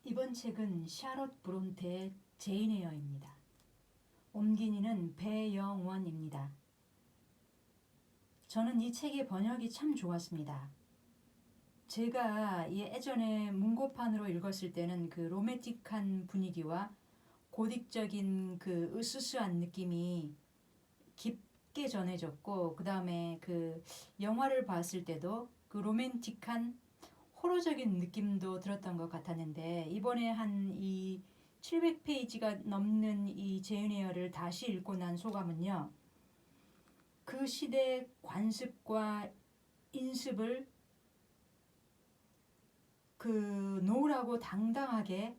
이번 책은 샤롯 브론테의 제인 에어입니다. 옮긴이는 배영원입니다. 저는 이 책의 번역이 참 좋았습니다. 제가 예전에 문고판으로 읽었을 때는 그 로맨틱한 분위기와 고딕적인 그 으스스한 느낌이 깊게 전해졌고, 그 다음에 그 영화를 봤을 때도 그 로맨틱한 호러적인 느낌도 들었던 것 같았는데, 이번에 한 이 700페이지가 넘는 이 제인 에어를 다시 읽고 난 소감은요, 그 시대 관습과 인습을 그 노을하고 당당하게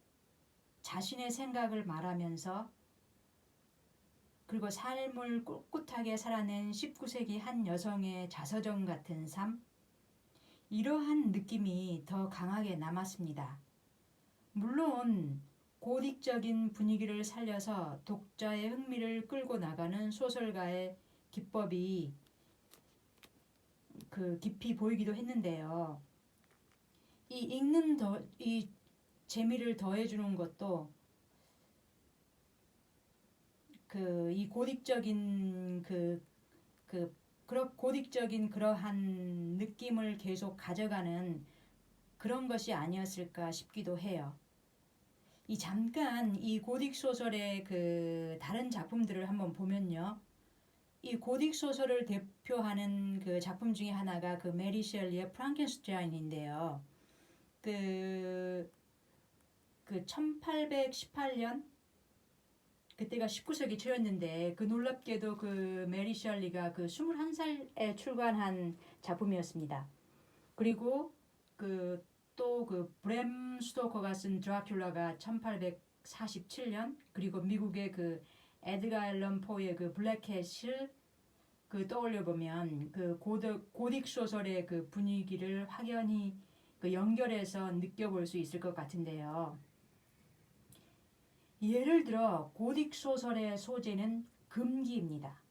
자신의 생각을 말하면서, 그리고 삶을 꿋꿋하게 살아낸 19세기 한 여성의 자서전 같은 삶, 이러한 느낌이 더 강하게 남았습니다. 물론 고딕적인 분위기를 살려서 독자의 흥미를 끌고 나가는 소설가의 기법이 그 깊이 보이기도 했는데요. 이 재미를 더해주는 것도 이 고딕적인 고딕적인 그러한 느낌을 계속 가져가는 그런 것이 아니었을까 싶기도 해요. 잠깐 이 고딕 소설의 그 다른 작품들을 한번 보면요, 이 고딕 소설을 대표하는 그 작품 중에 하나가 그 메리 셸리의 프랑켄슈타인인데요. 그 1818년, 그때가 19세기 초였는데, 그 놀랍게도 그 메리 셜리가 그 21살에 출간한 작품이었습니다. 그리고 또 브램 스토커가 쓴 드라큘라가 1847년, 그리고 미국의 그 에드가 앨런 포의 그 블랙캣을 떠올려 보면 그 고딕 소설의 그 분위기를 확연히 그 연결해서 느껴볼 수 있을 것 같은데요. 예를 들어 고딕 소설의 소재는 금기입니다.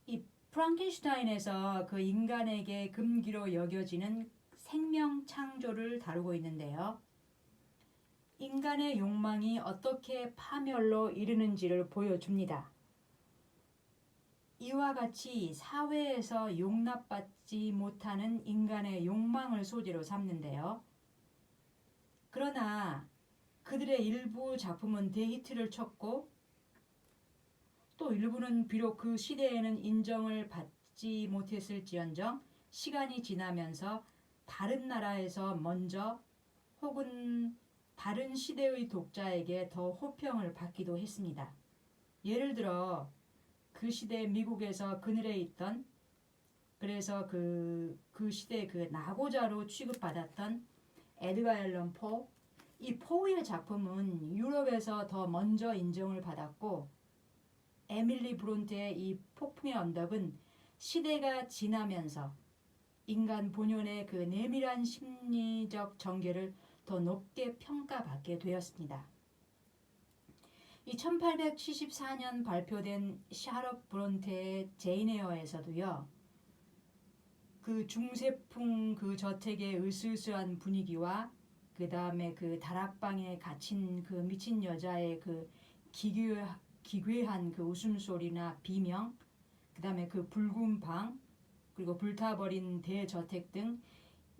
이 프랑켄슈타인에서 그 인간에게 금기로 여겨지는 생명 창조를 다루고 있는데요. 인간의 욕망이 어떻게 파멸로 이르는지를 보여줍니다. 이와 같이 사회에서 용납받지 못하는 인간의 욕망을 소재로 삼는데요. 그러나 그들의 일부 작품은 대히트를 쳤고, 또 일부는 비록 그 시대에는 인정을 받지 못했을지언정 시간이 지나면서 다른 나라에서 먼저 혹은 다른 시대의 독자에게 더 호평을 받기도 했습니다. 예를 들어 그 시대 미국에서 그늘에 있던, 그래서 그 시대 그 낙오자로 취급받았던 에드가 앨런 포, 이 포의 작품은 유럽에서 더 먼저 인정을 받았고, 에밀리 브론테의 이 폭풍의 언덕은 시대가 지나면서 인간 본연의 그 내밀한 심리적 전개를 더 높게 평가받게 되었습니다. 이 1874년 발표된 샤롯 브론테의 제인 에어에서도요, 그 중세풍 그 저택의 으스스한 분위기와 그 다음에 그 다락방에 갇힌 그 미친 여자의 그 기괴한 그 웃음소리나 비명, 그 다음에 그 붉은 방, 그리고 불타버린 대저택 등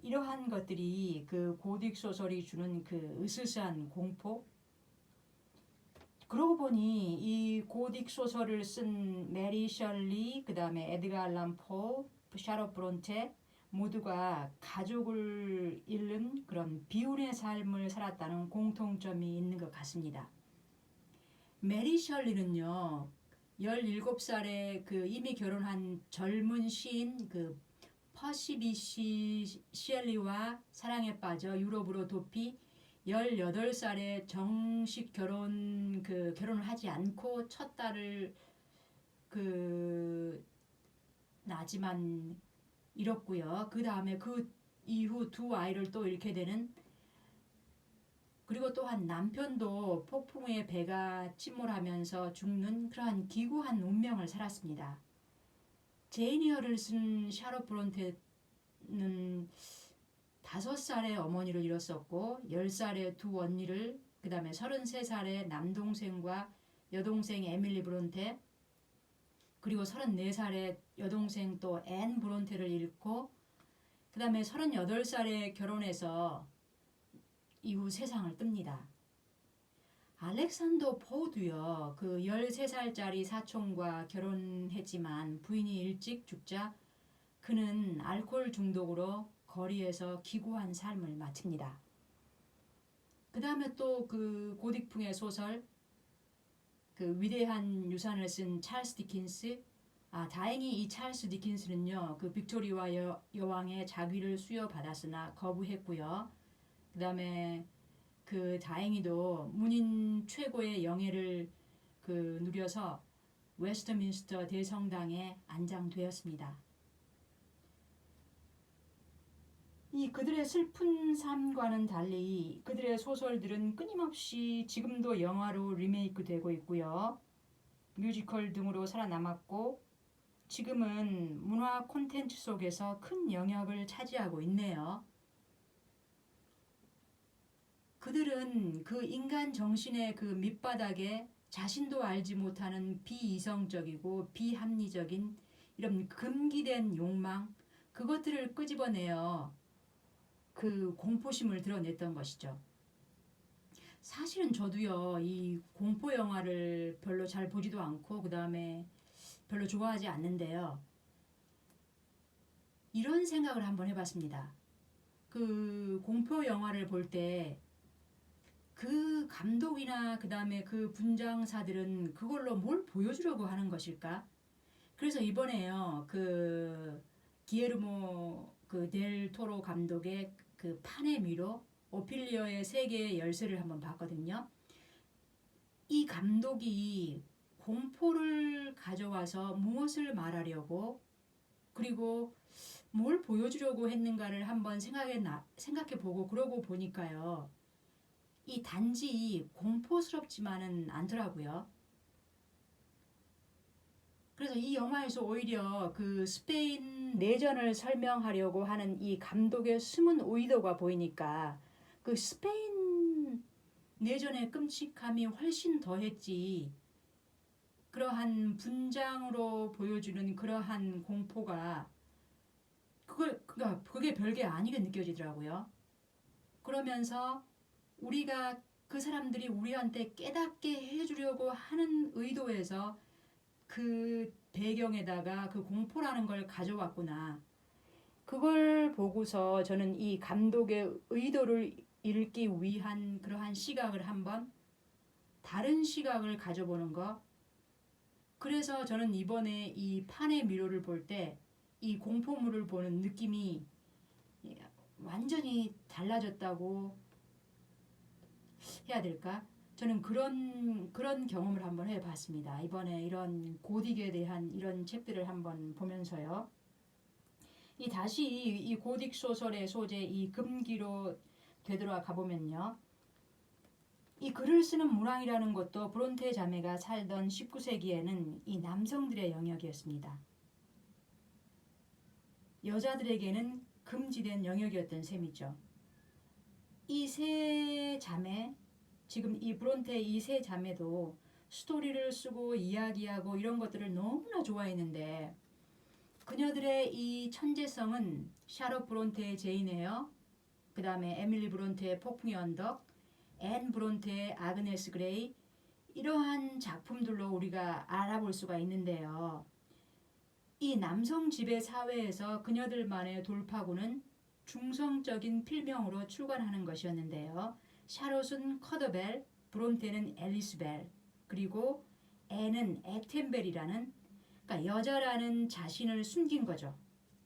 이러한 것들이 그 고딕 소설이 주는 그 으스스한 공포. 그러고 보니 이 고딕 소설을 쓴 메리 셜리, 그 다음에 에드가 알란 포, 샤롯 브론테 모두가 가족을 잃는 그런 비운의 삶을 살았다는 공통점이 있는 것 같습니다. 메리 셜리는요, 17살에 그 이미 결혼한 젊은 시인 그 퍼시 비시 셸리와 사랑에 빠져 유럽으로 도피, 18살에 정식 결혼을 하지 않고 첫 딸을 낳지만 잃었고요. 그 다음에 그 이후 두 아이를 또 잃게 되는, 그리고 또한 남편도 폭풍의 배가 침몰하면서 죽는 그러한 기구한 운명을 살았습니다. 제인 에어를 쓴 샤롯 브론테는 5살에 어머니를 잃었었고 10살에 두 언니를, 그 다음에 33살에 남동생과 여동생 에밀리 브론테, 그리고 34살에 여동생 또 앤 브론테를 잃고, 그 다음에 38살에 결혼해서 이후 세상을 뜹니다. 알렉산더 포도요. 그 13살짜리 사촌과 결혼했지만 부인이 일찍 죽자 그는 알코올 중독으로 거리에서 기구한 삶을 마칩니다. 그 다음에 또 그 고딕풍의 소설, 그 위대한 유산을 쓴 찰스 디킨스. 다행히 이 찰스 디킨스는요, 그 빅토리아 여왕의 자귀를 수여받았으나 거부했고요. 그 다음에 그 다행히도 문인 최고의 영예를 그 누려서 웨스트민스터 대성당에 안장되었습니다. 이 그들의 슬픈 삶과는 달리 그들의 소설들은 끊임없이 지금도 영화로 리메이크 되고 있고요. 뮤지컬 등으로 살아남았고 지금은 문화 콘텐츠 속에서 큰 영역을 차지하고 있네요. 그들은 그 인간 정신의 그 밑바닥에 자신도 알지 못하는 비이성적이고 비합리적인 이런 금기된 욕망, 그것들을 끄집어내어 그 공포심을 드러냈던 것이죠. 사실은 저도요, 이 공포 영화를 별로 잘 보지도 않고 그 다음에 별로 좋아하지 않는데요. 이런 생각을 한번 해봤습니다. 그 공포 영화를 볼 때 그 감독이나 그 다음에 그 분장사들은 그걸로 뭘 보여주려고 하는 것일까? 그래서 이번에요, 그 기에르모 그 델 토로 감독의 그 판의 미로 오피리어의 세계의 열쇠를 한번 봤거든요. 이 감독이 공포를 가져와서 무엇을 말하려고 그리고 뭘 보여주려고 했는가를 한번 생각해보고 그러고 보니까요. 이 단지 공포스럽지만은 않더라고요. 그래서 이 영화에서 오히려 그 스페인 내전을 설명하려고 하는 이 감독의 숨은 의도가 보이니까 그 스페인 내전의 끔찍함이 훨씬 더했지. 그러한 분장으로 보여주는 그러한 공포가 그게 별게 아니게 느껴지더라고요. 그러면서 우리가 그 사람들이 우리한테 깨닫게 해주려고 하는 의도에서 그 배경에다가 그 공포라는 걸 가져왔구나. 그걸 보고서 저는 이 감독의 의도를 읽기 위한 그러한 시각을 한번 다른 시각을 가져보는 거. 그래서 저는 이번에 이 판의 미로를 볼 때 이 공포물을 보는 느낌이 완전히 달라졌다고 해야 될까? 저는 그런 경험을 한번 해봤습니다. 이번에 이런 고딕에 대한 이런 책들을 한번 보면서요. 다시 이 고딕 소설의 소재 이 금기로 되돌아가 보면요. 이 글을 쓰는 문항이라는 것도 브론테 자매가 살던 19세기에는 이 남성들의 영역이었습니다. 여자들에게는 금지된 영역이었던 셈이죠. 이 세 자매, 지금 이 브론테 이 세 자매도 스토리를 쓰고 이야기하고 이런 것들을 너무나 좋아했는데 그녀들의 이 천재성은 샤롯 브론테의 제인 에어, 그 다음에 에밀리 브론테의 폭풍의 언덕, 앤 브론테의 아그네스 그레이, 이러한 작품들로 우리가 알아볼 수가 있는데요. 이 남성 지배 사회에서 그녀들만의 돌파구는 중성적인 필명으로 출간하는 것이었는데요. 샤롯은 커더벨, 브론테는 앨리스벨, 그리고 앤은 에텐벨이라는, 그러니까 여자라는 자신을 숨긴 거죠.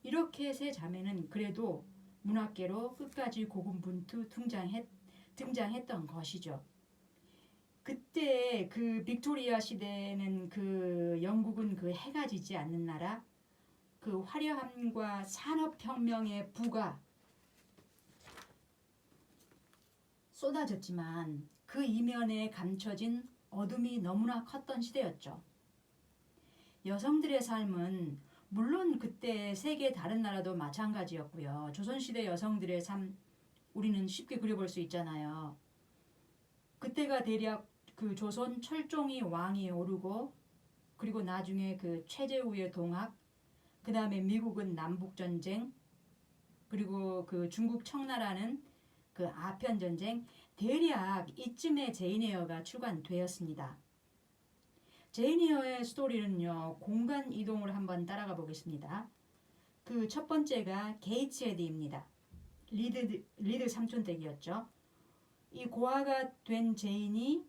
이렇게 세 자매는 그래도 문학계로 끝까지 고군분투 등장했던 것이죠. 그때 그 빅토리아 시대는 그 영국은 그 해가 지지 않는 나라, 그 화려함과 산업혁명의 부가 쏟아졌지만 그 이면에 감춰진 어둠이 너무나 컸던 시대였죠. 여성들의 삶은 물론 그때 세계 다른 나라도 마찬가지였고요. 조선시대 여성들의 삶 우리는 쉽게 그려볼 수 있잖아요. 그때가 대략 그 조선 철종이 왕이 오르고 그리고 나중에 그 최재우의 동학, 그 다음에 미국은 남북전쟁, 그리고 그 중국 청나라는 그 아편전쟁, 대략 이쯤에 제인 에어가 출간되었습니다. 제인 에어의 스토리는요, 공간 이동을 한번 따라가 보겠습니다. 그 첫 번째가 게이츠 헤드입니다. 리드 삼촌 댁이었죠. 이 고아가 된 제인이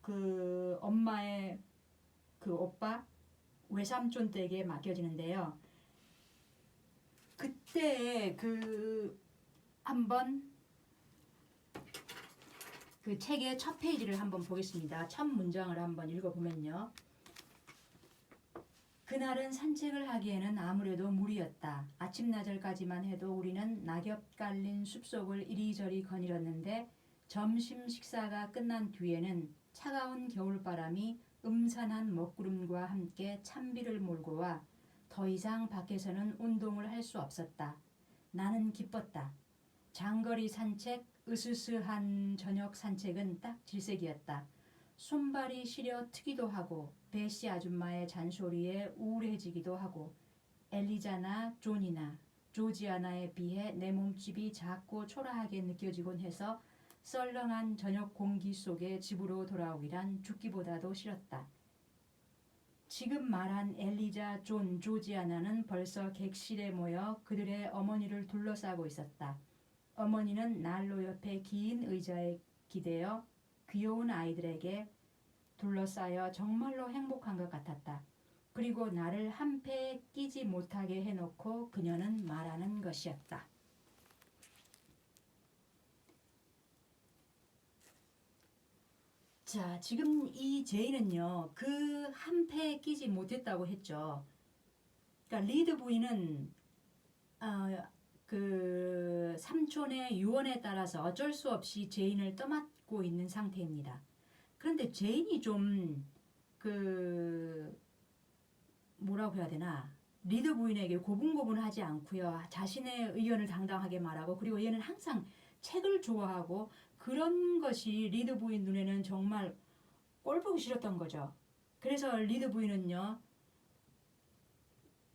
그 엄마의 그 오빠 외삼촌 댁에 맡겨지는데요. 그때 그 한번 그 책의 첫 페이지를 한번 보겠습니다. 첫 문장을 한번 읽어보면요. 그날은 산책을 하기에는 아무래도 무리였다. 아침나절까지만 해도 우리는 낙엽 깔린 숲속을 이리저리 거닐었는데 점심 식사가 끝난 뒤에는 차가운 겨울바람이 음산한 먹구름과 함께 찬비를 몰고 와 더 이상 밖에서는 운동을 할 수 없었다. 나는 기뻤다. 장거리 산책, 으스스한 저녁 산책은 딱 질색이었다. 손발이 시려 트기도 하고 베시 아줌마의 잔소리에 우울해지기도 하고 엘리자나 존이나 조지아나에 비해 내 몸집이 작고 초라하게 느껴지곤 해서 썰렁한 저녁 공기 속에 집으로 돌아오기란 죽기보다도 싫었다. 지금 말한 엘리자, 존, 조지아나는 벌써 객실에 모여 그들의 어머니를 둘러싸고 있었다. 어머니는 난로 옆에 긴 의자에 기대어 귀여운 아이들에게 둘러싸여 정말로 행복한 것 같았다. 그리고 나를 한패에 끼지 못하게 해놓고 그녀는 말하는 것이었다. 자, 지금 이 제인은요, 그 한패에 끼지 못했다고 했죠. 그러니까 리드 부인은 그 삼촌의 유언에 따라서 어쩔 수 없이 제인을 떠맡고 있는 상태입니다. 그런데 제인이 좀 그 뭐라고 해야 되나, 리드 부인에게 고분고분하지 않고요. 자신의 의견을 당당하게 말하고, 그리고 얘는 항상 책을 좋아하고 그런 것이 리드 부인 눈에는 정말 꼴 보기 싫었던 거죠. 그래서 리드 부인은요,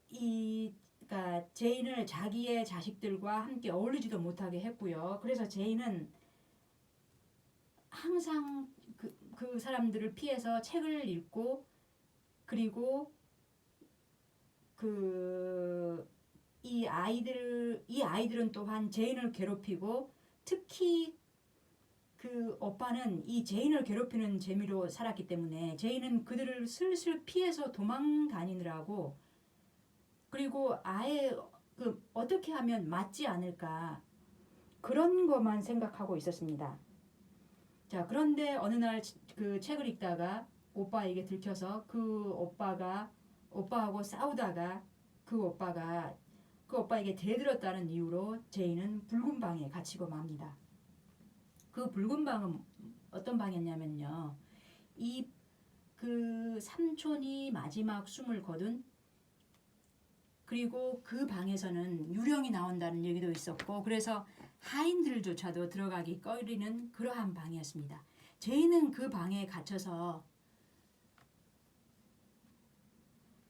그러니까 제인을 자기의 자식들과 함께 어울리지도 못하게 했고요. 그래서 제인은 항상 그 사람들을 피해서 책을 읽고, 그리고 이 아이들은 또한 제인을 괴롭히고, 특히 그 오빠는 이 제인을 괴롭히는 재미로 살았기 때문에 제인은 그들을 슬슬 피해서 도망다니느라고, 그리고 아예 어떻게 하면 맞지 않을까, 그런 것만 생각하고 있었습니다. 자, 그런데 어느 날 그 책을 읽다가 오빠에게 들켜서 그 오빠하고 싸우다가 그 오빠에게 대들었다는 이유로 제인은 붉은 방에 갇히고 맙니다. 그 붉은 방은 어떤 방이었냐면요, 그 삼촌이 마지막 숨을 거둔, 그리고 그 방에서는 유령이 나온다는 얘기도 있었고, 그래서 하인들조차도 들어가기 꺼리는 그러한 방이었습니다. 제인은 그 방에 갇혀서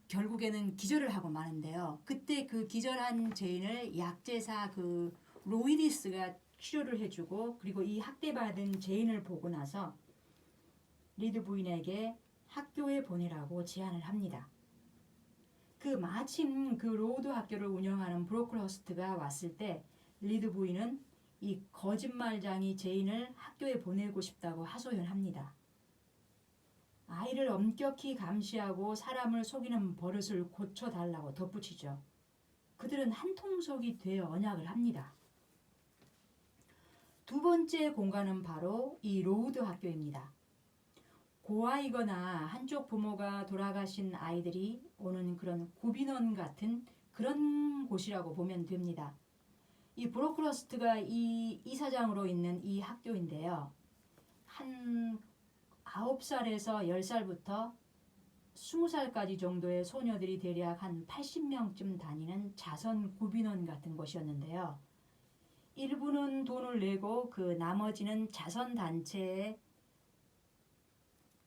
결국에는 기절을 하고 마는데요. 그때 그 기절한 제인을 약제사 그 로이디스가 치료를 해주고, 그리고 이 학대받은 제인을 보고 나서 리드 부인에게 학교에 보내라고 제안을 합니다. 마침 그 로드 학교를 운영하는 브로클허스트가 왔을 때 리드 부인은 이 거짓말장이 제인을 학교에 보내고 싶다고 하소연합니다. 아이를 엄격히 감시하고 사람을 속이는 버릇을 고쳐달라고 덧붙이죠. 그들은 한통속이 되어 언약을 합니다. 두 번째 공간은 바로 이 로드 학교입니다. 고아이거나 한쪽 부모가 돌아가신 아이들이 오는 그런 구빈원 같은 그런 곳이라고 보면 됩니다. 이 브로클허스트가 이 이사장으로 있는 이 학교인데요. 한 9살에서 10살부터 20살까지 정도의 소녀들이 대략 한 80명쯤 다니는 자선 구빈원 같은 곳이었는데요. 일부는 돈을 내고 그 나머지는 자선단체의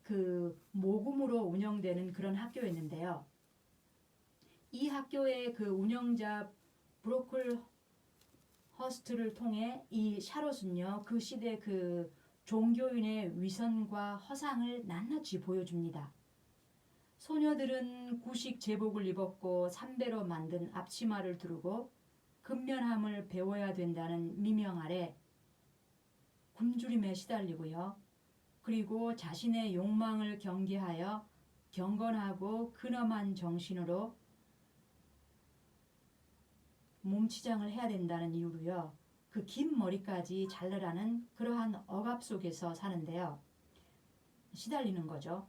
그 모금으로 운영되는 그런 학교였는데요. 이 학교의 그 운영자 브로클 허스트를 통해 이 샤롯은요, 그 시대 그 종교인의 위선과 허상을 낱낱이 보여줍니다. 소녀들은 구식 제복을 입었고 삼배로 만든 앞치마를 두르고 근면함을 배워야 된다는 미명 아래 굶주림에 시달리고요. 그리고 자신의 욕망을 경계하여 경건하고 근엄한 정신으로 몸치장을 해야 된다는 이유로요. 그 긴 머리까지 자르라는 그러한 억압 속에서 사는데요. 시달리는 거죠.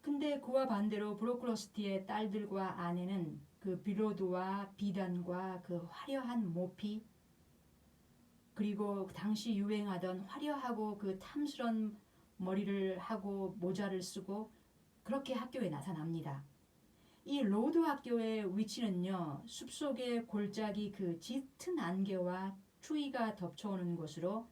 근데 그와 반대로 브로클러스티의 딸들과 아내는 그 빌로드와 비단과 그 화려한 모피 그리고 당시 유행하던 화려하고 그 탐스런 머리를 하고 모자를 쓰고 그렇게 학교에 나타납니다. 이 로드 학교의 위치는요, 숲속의 골짜기 그 짙은 안개와 추위가 덮쳐오는 곳으로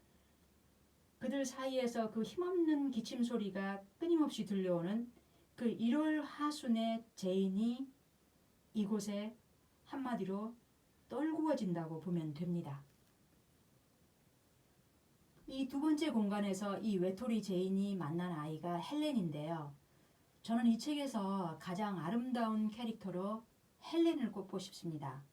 그들 사이에서 그 힘없는 기침 소리가 끊임없이 들려오는 그 1월 하순의 제인이 이곳에 한마디로 떨구어진다고 보면 됩니다. 이 두 번째 공간에서 이 외톨이 제인이 만난 아이가 헬렌인데요. 저는 이 책에서 가장 아름다운 캐릭터로 헬렌을 꼽고 싶습니다.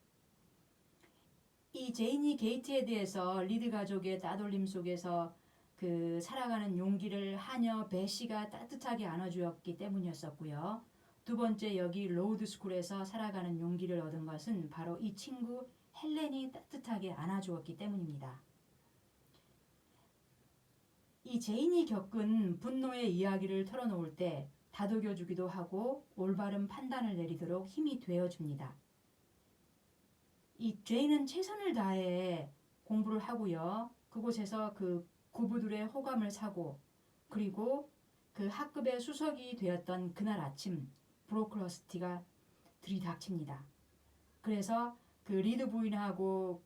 이 제인이 게이트에 대해서 리드 가족의 따돌림 속에서 그 살아가는 용기를 하녀 베시가 따뜻하게 안아주었기 때문이었었고요. 두 번째 여기 로드 스쿨에서 살아가는 용기를 얻은 것은 바로 이 친구 헬렌이 따뜻하게 안아주었기 때문입니다. 이 제인이 겪은 분노의 이야기를 털어놓을 때 다독여주기도 하고 올바른 판단을 내리도록 힘이 되어줍니다. 이 제인은 최선을 다해 공부를 하고요. 그곳에서 그 구부들의 호감을 사고 그리고 그 학급의 수석이 되었던 그날 아침 브로클러스티가 들이닥칩니다. 그래서 그 리드 부인하고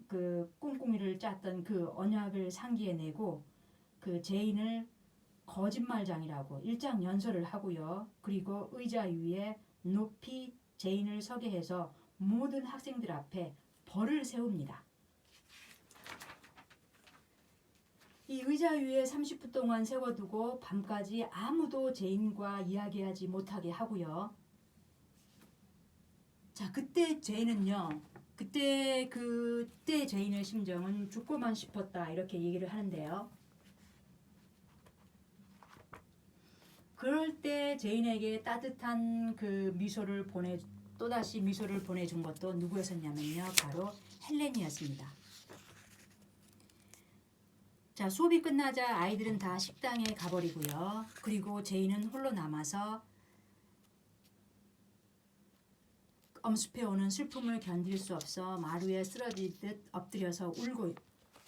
그 꿍꿍이를 짰던 그 언약을 상기해내고 그 제인을 거짓말장이라고 일장연설을 하고요. 그리고 의자 위에 높이 제인을 서게 해서 모든 학생들 앞에 벌을 세웁니다. 이 의자 위에 30분 동안 세워두고 밤까지 아무도 제인과 이야기하지 못하게 하고요. 자, 그때 제인은요. 그때 제인의 심정은 죽고만 싶었다 이렇게 얘기를 하는데요. 그럴 때 제인에게 따뜻한 그 미소를 또다시 미소를 보내준 것도 누구였었냐면요. 바로 헬렌이었습니다. 자, 수업이 끝나자 아이들은 다 식당에 가버리고요. 그리고 제인은 홀로 남아서 엄습해 오는 슬픔을 견딜 수 없어 마루에 쓰러지듯 엎드려서 울고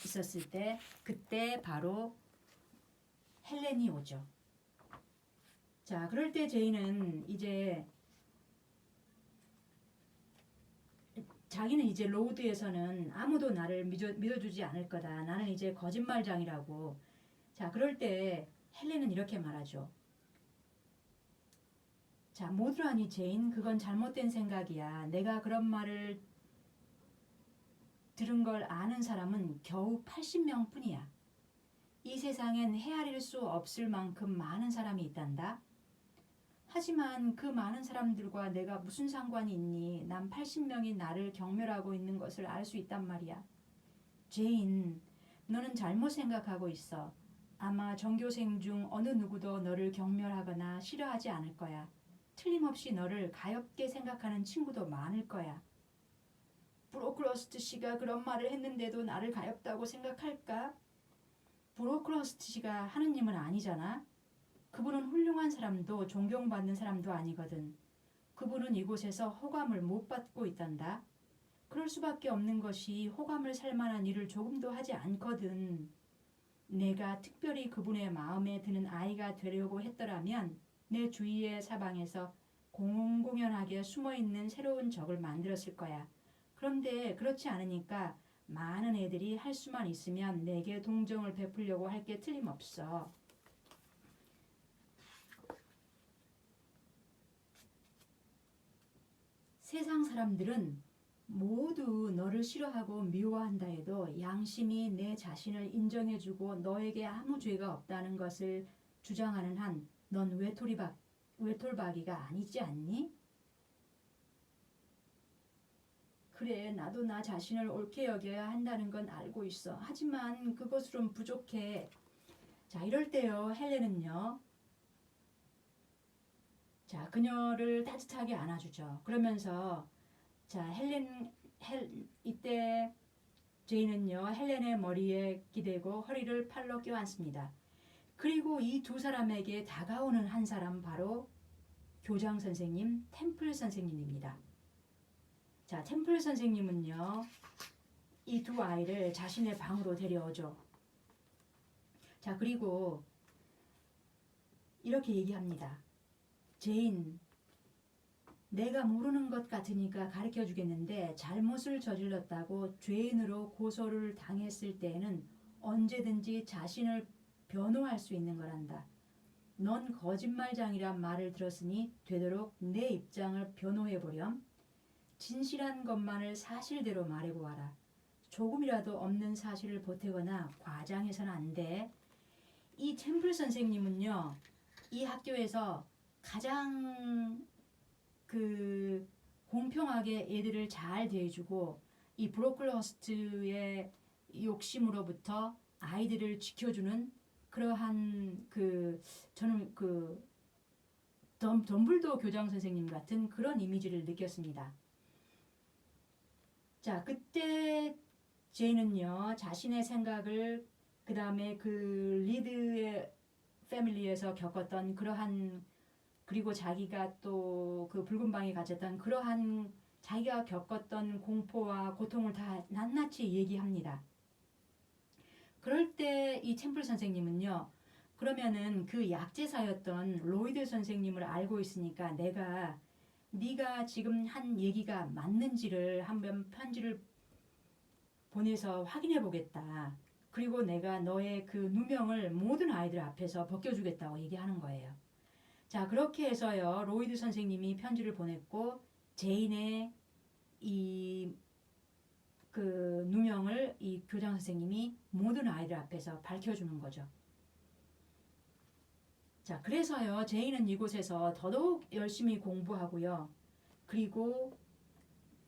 있었을 때 그때 바로 헬렌이 오죠. 자, 그럴 때 제인은 이제 자기는 이제 로드에서는 아무도 나를 믿어주지 않을 거다. 나는 이제 거짓말장이라고. 자, 그럴 때 헬렌은 이렇게 말하죠. 자, 모두라니 제인, 그건 잘못된 생각이야. 내가 그런 말을 들은 걸 아는 사람은 겨우 80명 뿐이야. 이 세상엔 헤아릴 수 없을 만큼 많은 사람이 있단다. 하지만 그 많은 사람들과 내가 무슨 상관이 있니? 난 80명이 나를 경멸하고 있는 것을 알 수 있단 말이야. 제인, 너는 잘못 생각하고 있어. 아마 전교생 중 어느 누구도 너를 경멸하거나 싫어하지 않을 거야. 틀림없이 너를 가엽게 생각하는 친구도 많을 거야. 브로클러스트 씨가 그런 말을 했는데도 나를 가엽다고 생각할까? 브로클러스트 씨가 하느님은 아니잖아. 그분은 훌륭한 사람도 존경받는 사람도 아니거든. 그분은 이곳에서 호감을 못 받고 있단다. 그럴 수밖에 없는 것이 호감을 살 만한 일을 조금도 하지 않거든. 내가 특별히 그분의 마음에 드는 아이가 되려고 했더라면 내 주위의 사방에서 공공연하게 숨어있는 새로운 적을 만들었을 거야. 그런데 그렇지 않으니까 많은 애들이 할 수만 있으면 내게 동정을 베풀려고 할 게 틀림없어. 세상 사람들은 모두 너를 싫어하고 미워한다 해도 양심이 내 자신을 인정해주고 너에게 아무 죄가 없다는 것을 주장하는 한 넌 외톨박이가 아니지 않니? 그래, 나도 나 자신을 옳게 여겨야 한다는 건 알고 있어. 하지만 그것으론 부족해. 자, 이럴 때요, 헬렌은요. 자, 그녀를 따뜻하게 안아주죠. 그러면서 자, 이때 제이는요, 헬렌의 머리에 기대고 허리를 팔로 껴안습니다. 그리고 이 두 사람에게 다가오는 한 사람 바로 교장 선생님, 템플 선생님입니다. 자, 템플 선생님은요, 이 두 아이를 자신의 방으로 데려오죠. 자, 그리고 이렇게 얘기합니다. 제인, 내가 모르는 것 같으니까 가르쳐 주겠는데 잘못을 저질렀다고 죄인으로 고소를 당했을 때에는 언제든지 자신을 변호할 수 있는 거란다. 넌 거짓말장이란 말을 들었으니 되도록 내 입장을 변호해보렴. 진실한 것만을 사실대로 말해보아라. 조금이라도 없는 사실을 보태거나 과장해서는 안 돼. 이 템플 선생님은요, 이 학교에서 가장 공평하게 애들을 잘 대해주고 이 브로클허스트의 욕심으로부터 아이들을 지켜주는 그러한 저는 덤블도어 교장 선생님 같은 그런 이미지를 느꼈습니다. 자, 그때 제이는요, 자신의 생각을 그 다음에 리드의 패밀리에서 겪었던 그러한, 그리고 자기가 또 붉은 방에 갇혔던 그러한 자기가 겪었던 공포와 고통을 다 낱낱이 얘기합니다. 그럴 때 이 템플 선생님은요, 그러면은 그 약제사였던 로이드 선생님을 알고 있으니까 네가 지금 한 얘기가 맞는지를 한번 편지를 보내서 확인해 보겠다. 그리고 내가 너의 그 누명을 모든 아이들 앞에서 벗겨주겠다고 얘기하는 거예요. 자, 그렇게 해서요, 로이드 선생님이 편지를 보냈고 제인의 누명을 이 교장 선생님이 모든 아이들 앞에서 밝혀주는 거죠. 자, 그래서요, 제인은 이곳에서 더더욱 열심히 공부하고요. 그리고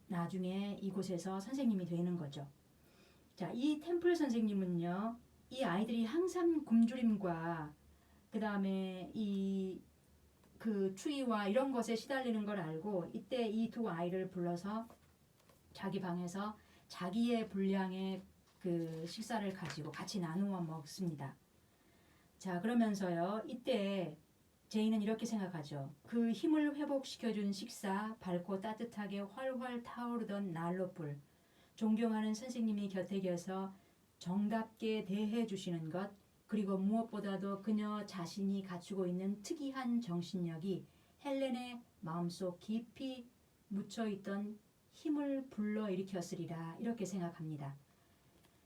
나중에 이곳에서 선생님이 되는 거죠. 자, 이 템플 선생님은요, 이 아이들이 항상 굶주림과 그 다음에 추위와 이런 것에 시달리는 걸 알고 이때 이 두 아이를 불러서 자기 방에서 자기의 분량의 식사를 가지고 같이 나누어 먹습니다. 자, 그러면서요, 이때 제이는 이렇게 생각하죠. 그 힘을 회복시켜준 식사, 밝고 따뜻하게 활활 타오르던 난로불, 존경하는 선생님이 곁에 계서 정답게 대해 주시는 것, 그리고 무엇보다도 그녀 자신이 갖추고 있는 특이한 정신력이 헬렌의 마음속 깊이 묻혀있던 힘을 불러일으켰으리라 이렇게 생각합니다.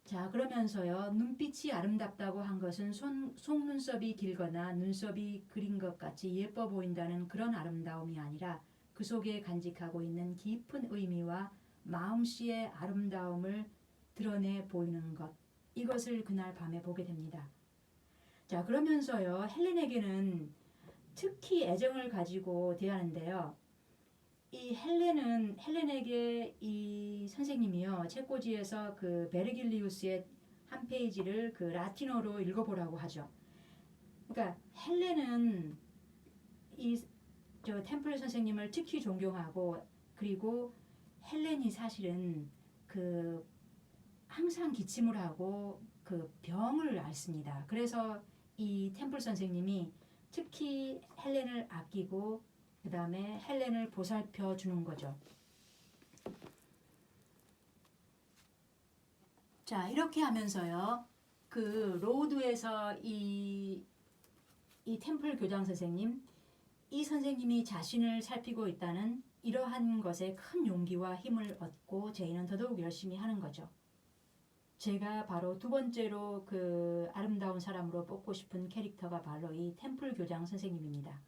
자, 그러면서요, 눈빛이 아름답다고 한 것은 속눈썹이 길거나 눈썹이 그린 것 같이 예뻐 보인다는 그런 아름다움이 아니라 그 속에 간직하고 있는 깊은 의미와 마음씨의 아름다움을 드러내 보이는 것, 이것을 그날 밤에 보게 됩니다. 자, 그러면서요, 헬렌에게는 특히 애정을 가지고 대하는데요. 이 헬렌에게 이 선생님이요, 책꽂이에서 베르길리우스의 한 페이지를 라틴어로 읽어보라고 하죠. 그러니까 헬렌은 템플 선생님을 특히 존경하고, 그리고 헬렌이 사실은 항상 기침을 하고 병을 앓습니다. 그래서 이 템플 선생님이 특히 헬렌을 아끼고 그 다음에 헬렌을 보살펴 주는 거죠. 자, 이렇게 하면서요, 로드에서 이 템플 교장 선생님, 이 선생님이 자신을 살피고 있다는 이러한 것에 큰 용기와 힘을 얻고 제이는 더더욱 열심히 하는 거죠. 제가 바로 두 번째로 그 아름다운 사람으로 뽑고 싶은 캐릭터가 바로 이 템플 교장 선생님입니다.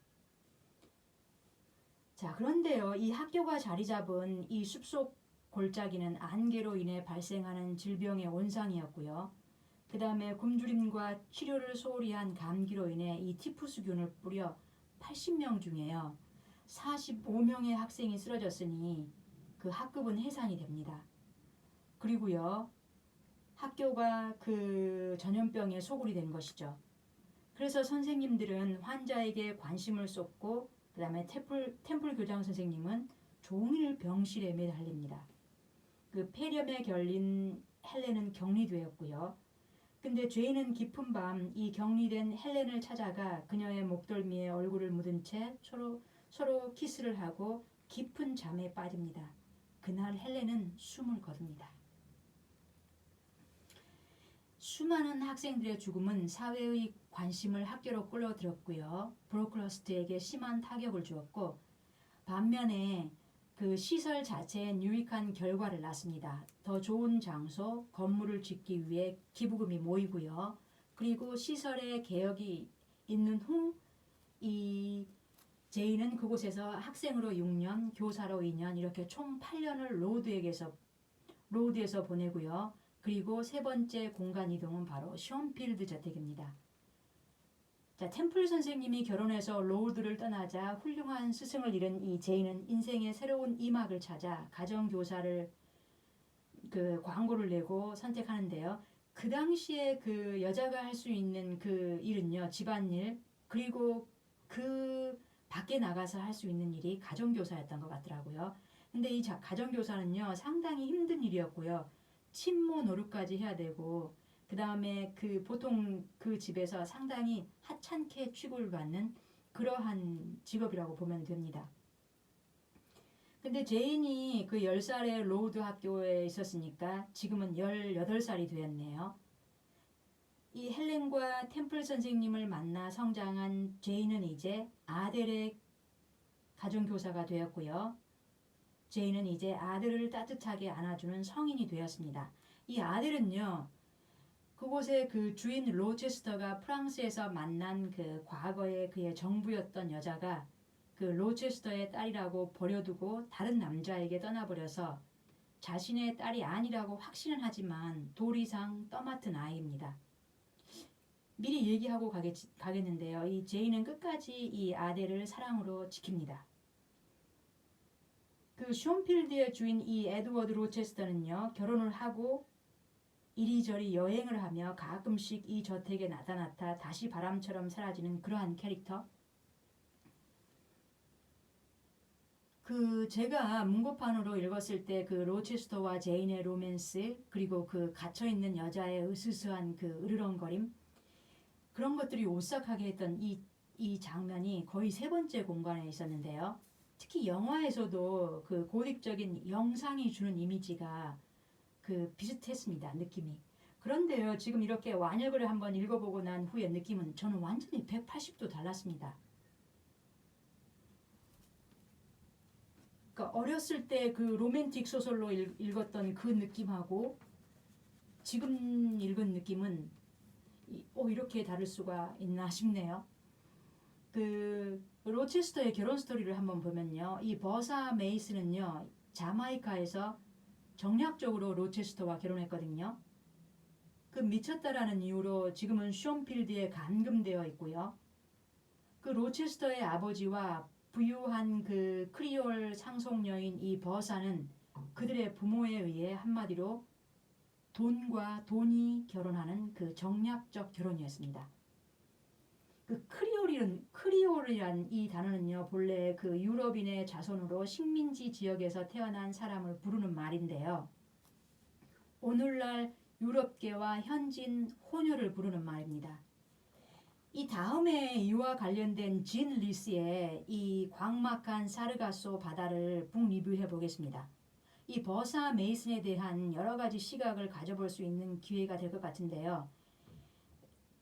자, 그런데요, 이 학교가 자리 잡은 이 숲속 골짜기는 안개로 인해 발생하는 질병의 온상이었고요. 그 다음에 굶주림과 치료를 소홀히 한 감기로 인해 이 티푸스균을 뿌려 80명 중에요 45명의 학생이 쓰러졌으니 그 학급은 해산이 됩니다. 그리고요, 학교가 그 전염병에 소굴이 된 것이죠. 그래서 선생님들은 환자에게 관심을 쏟고 그 다음에 템플 교장 선생님은 종일 병실에 매달립니다. 그 폐렴에 결린 헬렌은 격리되었고요. 근데 죄인은 깊은 밤 이 격리된 헬렌을 찾아가 그녀의 목덜미에 얼굴을 묻은 채 서로 키스를 하고 깊은 잠에 빠집니다. 그날 헬렌은 숨을 거둡니다. 수많은 학생들의 죽음은 사회의 관심을 학교로 끌어들였고요. 브로클러스트에게 심한 타격을 주었고 반면에 그 시설 자체에 유익한 결과를 낳습니다. 더 좋은 장소, 건물을 짓기 위해 기부금이 모이고요. 그리고 시설의 개혁이 있는 후 이 제이는 그곳에서 학생으로 6년, 교사로 2년 이렇게 총 8년을 로드에서 보내고요. 그리고 세 번째 공간 이동은 바로 션필드 저택입니다. 자, 템플 선생님이 결혼해서 로드를 떠나자 훌륭한 스승을 잃은 이 제이는 인생의 새로운 이막을 찾아 가정교사를 그 광고를 내고 선택하는데요. 그 당시에 그 여자가 할 수 있는 그 일은요, 집안일 그리고 그 밖에 나가서 할 수 있는 일이 가정교사였던 것 같더라고요. 근데 이 가정교사는요, 상당히 힘든 일이었고요. 친모 노릇까지 해야 되고 그 다음에 그 보통 그 집에서 상당히 하찮게 취급을 받는 그러한 직업이라고 보면 됩니다. 근데 제인이 그 10살의 로드 학교에 있었으니까 지금은 18살이 되었네요. 이 헬렌과 템플 선생님을 만나 성장한 제인은 이제 아델의 가정교사가 되었고요. 제인은 이제 아들을 따뜻하게 안아주는 성인이 되었습니다. 이 아들은요, 그곳의 그 주인 로체스터가 프랑스에서 만난 그 과거의 그의 정부였던 여자가 그 로체스터의 딸이라고 버려두고 다른 남자에게 떠나버려서 자신의 딸이 아니라고 확신은 하지만 도리상 떠맡은 아이입니다. 미리 얘기하고 가겠는데요. 이 제인은 끝까지 이 아델을 사랑으로 지킵니다. 그 숀필드의 주인 이 에드워드 로체스터는요, 결혼을 하고 이리저리 여행을 하며 가끔씩 이 저택에 나타났다 다시 바람처럼 사라지는 그러한 캐릭터. 그 제가 문고판으로 읽었을 때 그 로체스터와 제인의 로맨스 그리고 그 갇혀있는 여자의 으스스한 그 으르렁거림 그런 것들이 오싹하게 했던 이 장면이 거의 세 번째 공간에 있었는데요. 특히 영화에서도 그 고딕적인 영상이 주는 이미지가 그 비슷했습니다. 느낌이. 그런데요, 지금 이렇게 완역을 한번 읽어보고 난 후에 느낌은 저는 완전히 180도 달랐습니다. 그러니까 어렸을 때 그 로맨틱 소설로 읽었던 그 느낌하고 지금 읽은 느낌은 이렇게 다를 수가 있나 싶네요. 그 로체스터의 결혼 스토리를 한번 보면요, 이 버사 메이스는요 자마이카에서 정략적으로 로체스터와 결혼했거든요. 그 미쳤다라는 이유로 지금은 숀필드에 감금되어 있고요. 그 로체스터의 아버지와 부유한 그 크리올 상속녀인 이 버사는 그들의 부모에 의해 한마디로 돈과 돈이 결혼하는 그 정략적 결혼이었습니다. 그 크리올이란 이 단어는요, 본래 그 유럽인의 자손으로 식민지 지역에서 태어난 사람을 부르는 말인데요. 오늘날 유럽계와 현진 호녀를 부르는 말입니다. 이 다음에 이와 관련된 진 리스의 이 광막한 사르가소 바다를 북 리뷰해 보겠습니다. 이 버사 메이슨에 대한 여러 가지 시각을 가져볼 수 있는 기회가 될 것 같은데요.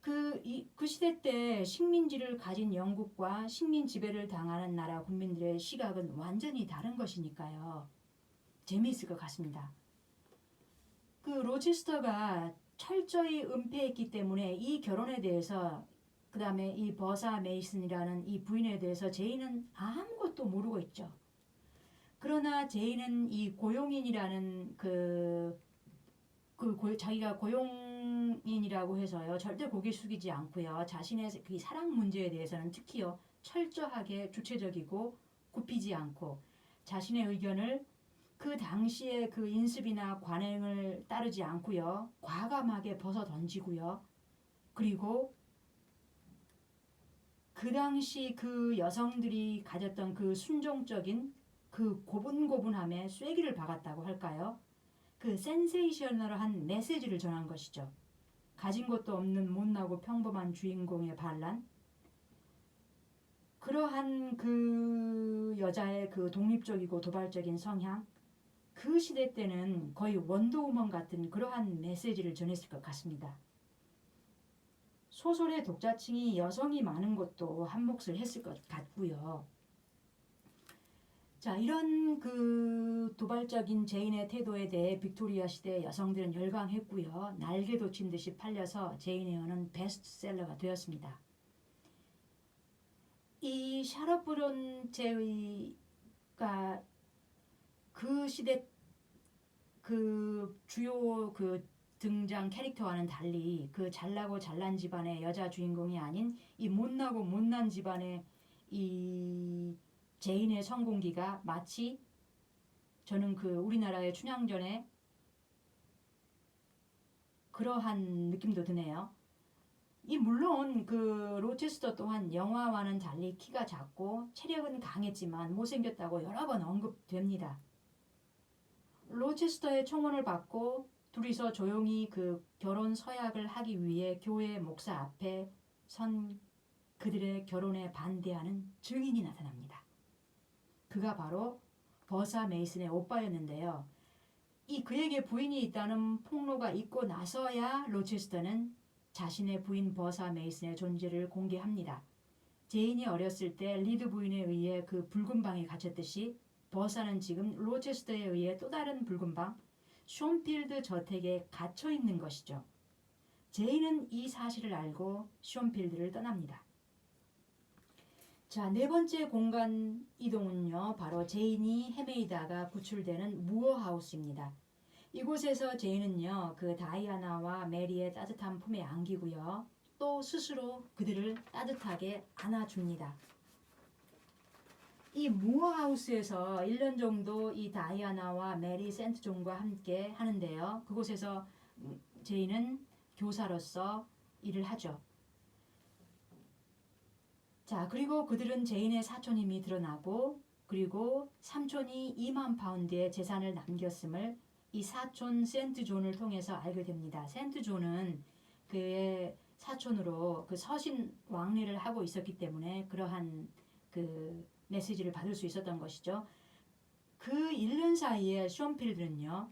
그 시대 때 식민지를 가진 영국과 식민 지배를 당하는 나라 국민들의 시각은 완전히 다른 것이니까요. 재미있을 것 같습니다. 그 로체스터가 철저히 은폐했기 때문에 이 결혼에 대해서 그 다음에 이 버사 메이슨이라는 이 부인에 대해서 제인은 아무것도 모르고 있죠. 그러나 제인은 이 고용인이라는 자기가 고용인이라고 해서요 절대 고개 숙이지 않고요 자신의 그 사랑 문제에 대해서는 특히요 철저하게 주체적이고 굽히지 않고 자신의 의견을 그 당시에 그 인습이나 관행을 따르지 않고요 과감하게 벗어 던지고요 그리고 그 당시 그 여성들이 가졌던 그 순종적인 그 고분고분함에 쐐기를 박았다고 할까요? 그 센세이셔널한 메시지를 전한 것이죠. 가진 것도 없는 못나고 평범한 주인공의 반란. 그러한 그 여자의 그 독립적이고 도발적인 성향, 그 시대 때는 거의 원더우먼 같은 그러한 메시지를 전했을 것 같습니다. 소설의 독자층이 여성이 많은 것도 한 몫을 했을 것 같고요. 자, 이런 그 도발적인 제인의 태도에 대해 빅토리아 시대 여성들은 열광했고요. 날개 돋친 듯이 팔려서 제인 에어는 베스트셀러가 되었습니다. 이 샤럿 브론테가 그 시대 그 주요 그 등장 캐릭터와는 달리 그 잘나고 잘난 집안의 여자 주인공이 아닌 이 못나고 못난 집안의 이 제인의 성공기가 마치 저는 그 우리나라의 춘향전에 그러한 느낌도 드네요. 이 물론 그 로체스터 또한 영화와는 달리 키가 작고 체력은 강했지만 못생겼다고 여러 번 언급됩니다. 로체스터의 청혼을 받고 둘이서 조용히 그 결혼 서약을 하기 위해 교회 목사 앞에 선 그들의 결혼에 반대하는 증인이 나타납니다. 그가 바로 버사 메이슨의 오빠였는데요. 이 그에게 부인이 있다는 폭로가 있고 나서야 로체스터는 자신의 부인 버사 메이슨의 존재를 공개합니다. 제인이 어렸을 때 리드 부인에 의해 그 붉은 방에 갇혔듯이 버사는 지금 로체스터에 의해 또 다른 붉은 방, 숀필드 저택에 갇혀 있는 것이죠. 제인은 이 사실을 알고 숀필드를 떠납니다. 자, 네 번째 공간 이동은요. 바로 제인이 헤매이다가 구출되는 무어하우스입니다. 이곳에서 제인은요. 그 다이아나와 메리의 따뜻한 품에 안기고요. 또 스스로 그들을 따뜻하게 안아줍니다. 이 무어하우스에서 1년 정도 이 다이아나와 메리 센트 존과 함께 하는데요. 그곳에서 제인은 교사로서 일을 하죠. 자, 그리고 그들은 제인의 사촌임이 드러나고 그리고 삼촌이 2만 파운드의 재산을 남겼음을 이 사촌 센트 존을 통해서 알게 됩니다. 센트 존은 그의 사촌으로 그 서신 왕래를 하고 있었기 때문에 그러한 그 메시지를 받을 수 있었던 것이죠. 그 1년 사이에 숀필드는요.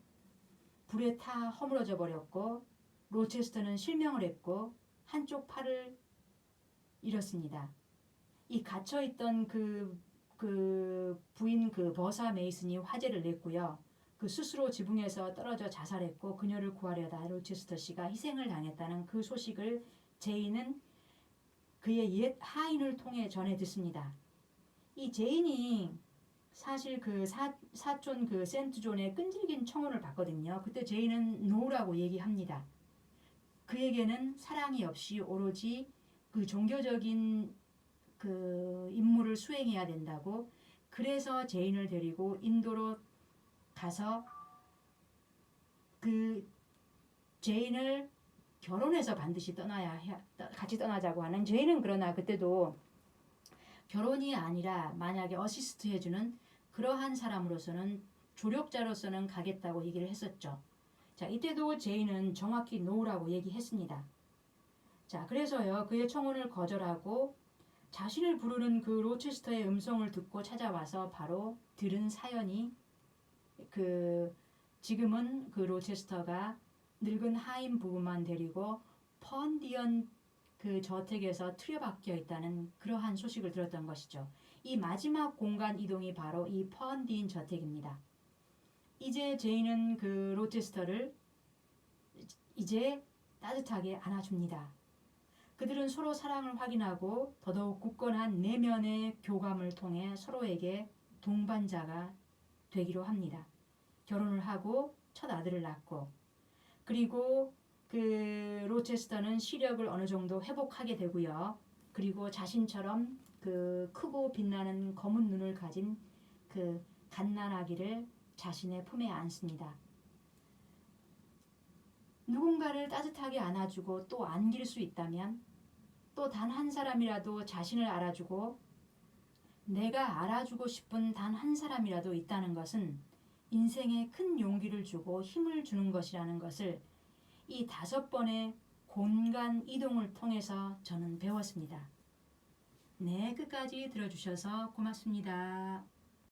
불에 타 허물어져 버렸고 로체스터는 실명을 했고 한쪽 팔을 잃었습니다. 이 갇혀있던 그 부인 그 버사 메이슨이 화제를 냈고요. 그 스스로 지붕에서 떨어져 자살했고 그녀를 구하려다 로체스터 씨가 희생을 당했다는 그 소식을 제인은 그의 옛 하인을 통해 전해 듣습니다. 이 제인이 사실 그 사촌 그 센트 존의 끈질긴 청혼을 받거든요. 그때 제인은 노라고 얘기합니다. 그에게는 사랑이 없이 오로지 그 종교적인 그 임무를 수행해야 된다고. 그래서 제인을 데리고 인도로 가서 그 제인을 결혼해서 반드시 같이 떠나자고 하는. 제인은 그러나 그때도 결혼이 아니라 만약에 어시스트 해주는 그러한 사람으로서는 조력자로서는 가겠다고 얘기를 했었죠. 자, 이때도 제인은 정확히 노라고 얘기했습니다. 자, 그래서요 그의 청혼을 거절하고 자신을 부르는 그 로체스터의 음성을 듣고 찾아와서 바로 들은 사연이 지금은 그 로체스터가 늙은 하인 부부만 데리고 펀디언 그 저택에서 틀어박혀 있다는 그러한 소식을 들었던 것이죠. 이 마지막 공간 이동이 바로 이 펀디인 저택입니다. 이제 제인은 그 로체스터를 이제 따뜻하게 안아줍니다. 그들은 서로 사랑을 확인하고 더더욱 굳건한 내면의 교감을 통해 서로에게 동반자가 되기로 합니다. 결혼을 하고 첫 아들을 낳고, 그리고 그 로체스터는 시력을 어느 정도 회복하게 되고요. 그리고 자신처럼 그 크고 빛나는 검은 눈을 가진 그 갓난아기를 자신의 품에 안습니다. 누군가를 따뜻하게 안아주고 또 안길 수 있다면, 또 단 한 사람이라도 자신을 알아주고 내가 알아주고 싶은 단 한 사람이라도 있다는 것은 인생에 큰 용기를 주고 힘을 주는 것이라는 것을 이 5번의 공간 이동을 통해서 저는 배웠습니다. 네, 끝까지 들어주셔서 고맙습니다.